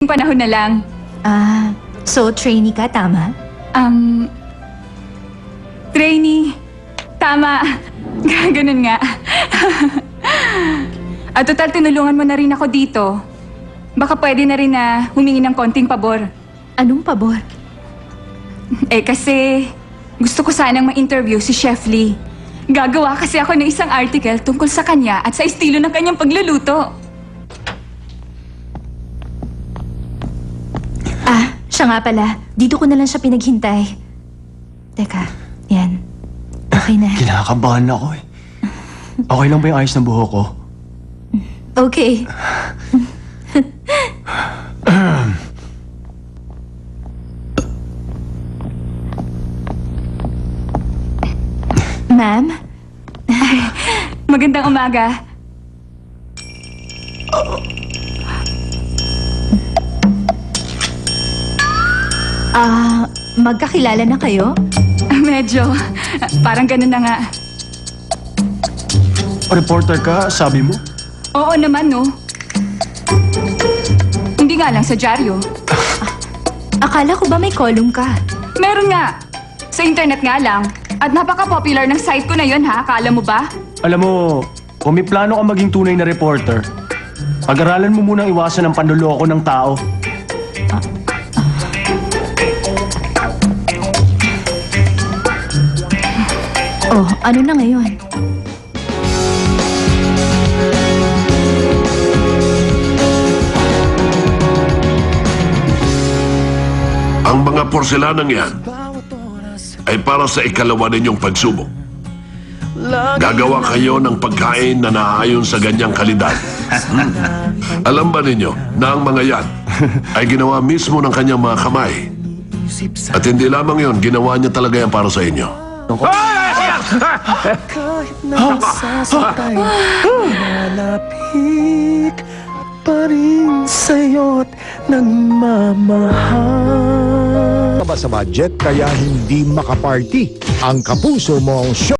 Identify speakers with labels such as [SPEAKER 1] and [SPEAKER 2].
[SPEAKER 1] panahon na lang.
[SPEAKER 2] So trainee ka, tama?
[SPEAKER 1] Trainee. Tama. Ganun nga. At total, tinulungan mo na rin ako dito. Baka pwede na rin na humingi ng konting pabor.
[SPEAKER 2] Anong pabor?
[SPEAKER 1] Kasi gusto ko sanang ma-interview si Chef Lee. Gagawa kasi ako ng isang article tungkol sa kanya at sa estilo ng kanyang pagluluto.
[SPEAKER 2] Siya nga pala. Dito ko na lang siya pinaghintay. Teka, yan. Okay na.
[SPEAKER 3] Kinakabahan ako eh. Okay lang ba yung ayos ng buhok ko?
[SPEAKER 2] Okay. Ma'am?
[SPEAKER 1] Magandang umaga.
[SPEAKER 2] Magkakilala na kayo?
[SPEAKER 1] Medyo. Parang ganun na nga.
[SPEAKER 3] Reporter ka, sabi mo?
[SPEAKER 1] Oo naman, no? Hindi nga lang sa dyaryo.
[SPEAKER 2] Akala ko ba may column ka?
[SPEAKER 1] Meron nga. Sa internet nga lang. At napaka-popular ng site ko na yun, ha? Akala mo ba?
[SPEAKER 3] Alam mo, kung may plano ka maging tunay na reporter, pag-aralan mo munang iwasan ang panloloko ng tao.
[SPEAKER 2] Oh, ano na ngayon?
[SPEAKER 4] Ang mga porselanang yan ay para sa ikalawa ninyong pagsubok. Gagawa kayo ng pagkain na naayon sa ganyang kalidad. Alam ba ninyo na ang mga yan ay ginawa mismo ng kanyang mga kamay? At hindi lamang yon, ginawa niya talaga yan para sa inyo.
[SPEAKER 5] Kahit nasasaktan, malapit pa rin sa'yo't nagmamahal.
[SPEAKER 6] Sa budget kaya hindi makaparty ang Kapuso Mong Show.